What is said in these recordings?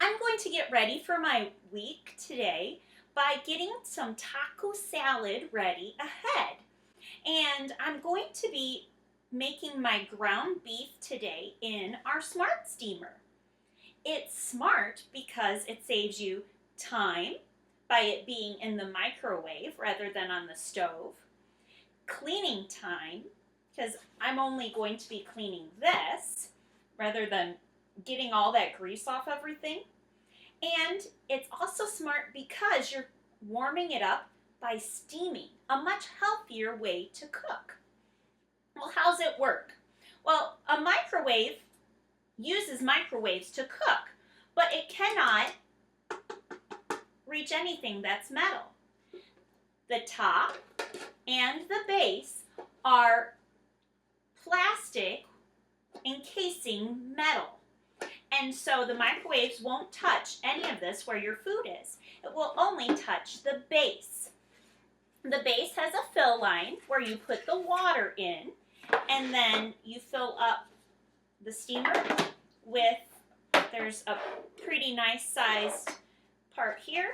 I'm going to get ready for my week today by getting some taco salad ready ahead. And I'm going to be making my ground beef today in our SmartSteamer. It's smart because it saves you time by it being in the microwave rather than on the stove, cleaning time because I'm only going to be cleaning this rather than getting all that grease off everything. And it's also smart because you're warming it up by steaming, a much healthier way to cook. Well, how's it work? Well, a microwave uses microwaves to cook, but it cannot reach anything that's metal. The top and the base are plastic encasing metal. And so the microwaves won't touch any of this where your food is. It will only touch the base. The base has a fill line where you put the water in, and then you fill up the steamer with, there's a pretty nice sized part here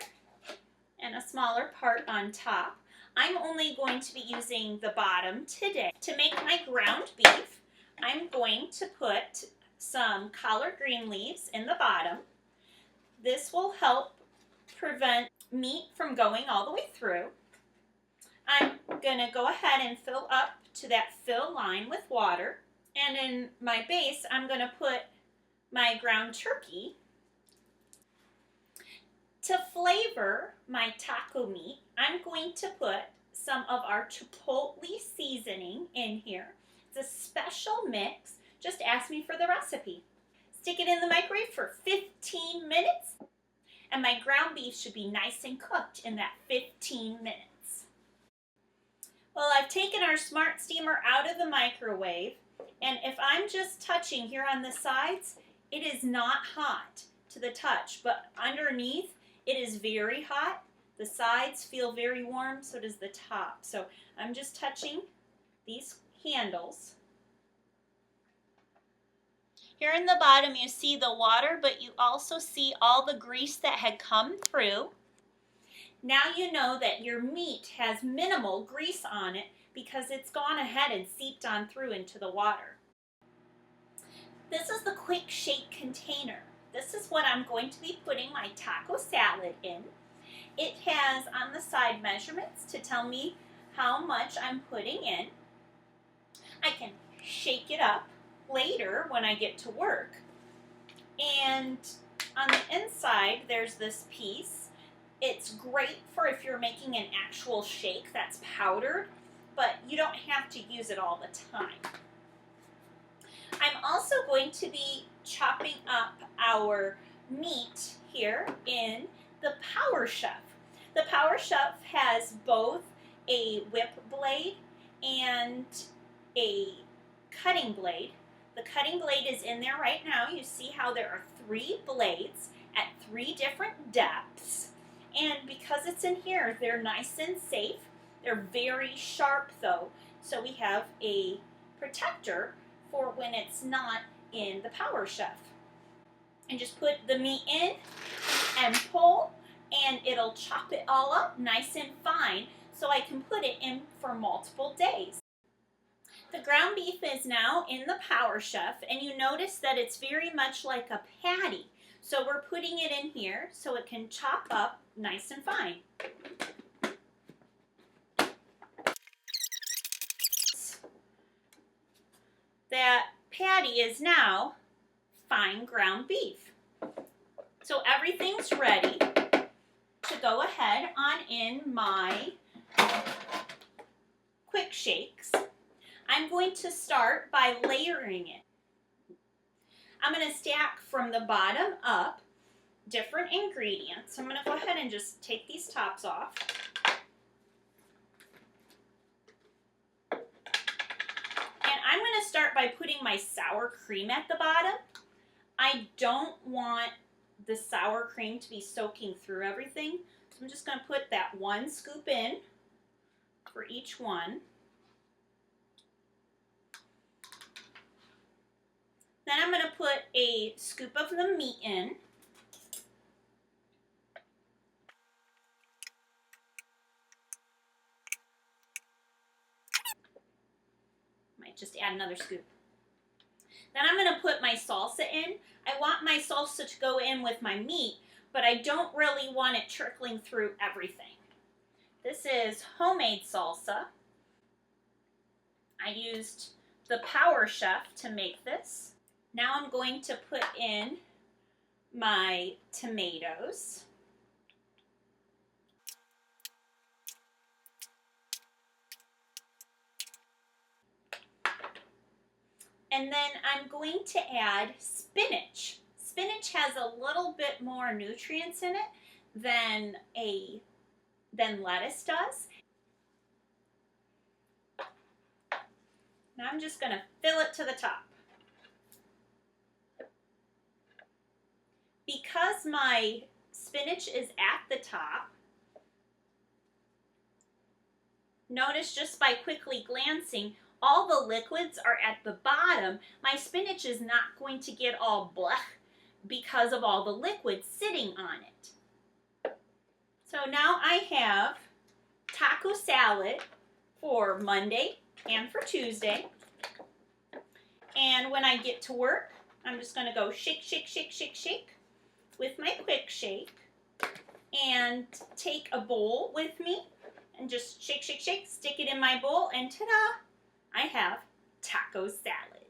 and a smaller part on top. I'm only going to be using the bottom today. To make my ground beef, I'm going to put some collard green leaves in the bottom. This will help prevent meat from going all the way through. I'm going to go ahead and fill up to that fill line with water. And in my base, I'm going to put my ground turkey. To flavor my taco meat, I'm going to put some of our chipotle seasoning in here. It's a special mix. Just ask me for the recipe. Stick it in the microwave for 15 minutes, and my ground beef should be nice and cooked in that 15 minutes. Well, I've taken our SmartSteamer out of the microwave, and if I'm just touching here on the sides, it is not hot to the touch, but underneath it is very hot. The sides feel very warm, so does the top. So I'm just touching these handles. Here in the bottom you see the water, but you also see all the grease that had come through. Now you know that your meat has minimal grease on it because it's gone ahead and seeped on through into the water. This is the quick shake container. This is what I'm going to be putting my taco salad in. It has on the side measurements to tell me how much I'm putting in. I can shake it up later when I get to work. And on the inside there's this piece. It's great for if you're making an actual shake that's powdered, but you don't have to use it all the time. I'm also going to be chopping up our meat here in the Powerchef. The Powerchef has both a whip blade and a cutting blade. The cutting blade is in there right now. You see how there are 3 blades at 3 different depths. And because it's in here, they're nice and safe. They're very sharp though. So we have a protector for when it's not in the Powerchef. And just put the meat in and pull, and it'll chop it all up nice and fine so I can put it in for multiple days. The ground beef is now in the Powerchef, and you notice that it's very much like a patty. So we're putting it in here so it can chop up nice and fine. That patty is now fine ground beef. So everything's ready to go ahead on in my quick shakes. I'm going to start by layering it. I'm going to stack from the bottom up different ingredients. I'm going to go ahead and just take these tops off. And I'm going to start by putting my sour cream at the bottom. I don't want the sour cream to be soaking through everything. So I'm just going to put that 1 scoop in for each one. Then I'm going to put a scoop of the meat in. just add another scoop. Then I'm going to put my salsa in. I want my salsa to go in with my meat, but I don't really want it trickling through everything. This is homemade salsa. I used the Powerchef to make this. Now I'm going to put in my tomatoes. And then I'm going to add spinach. Spinach has a little bit more nutrients in it than lettuce does. Now I'm just going to fill it to the top. Because my spinach is at the top, notice just by quickly glancing, all the liquids are at the bottom. My spinach is not going to get all blech because of all the liquids sitting on it. So now I have taco salad for Monday and for Tuesday. And when I get to work, I'm just going to go shake, shake, shake, shake, shake with my quick shake and take a bowl with me and just shake, shake, shake, stick it in my bowl, and ta-da! I have taco salad.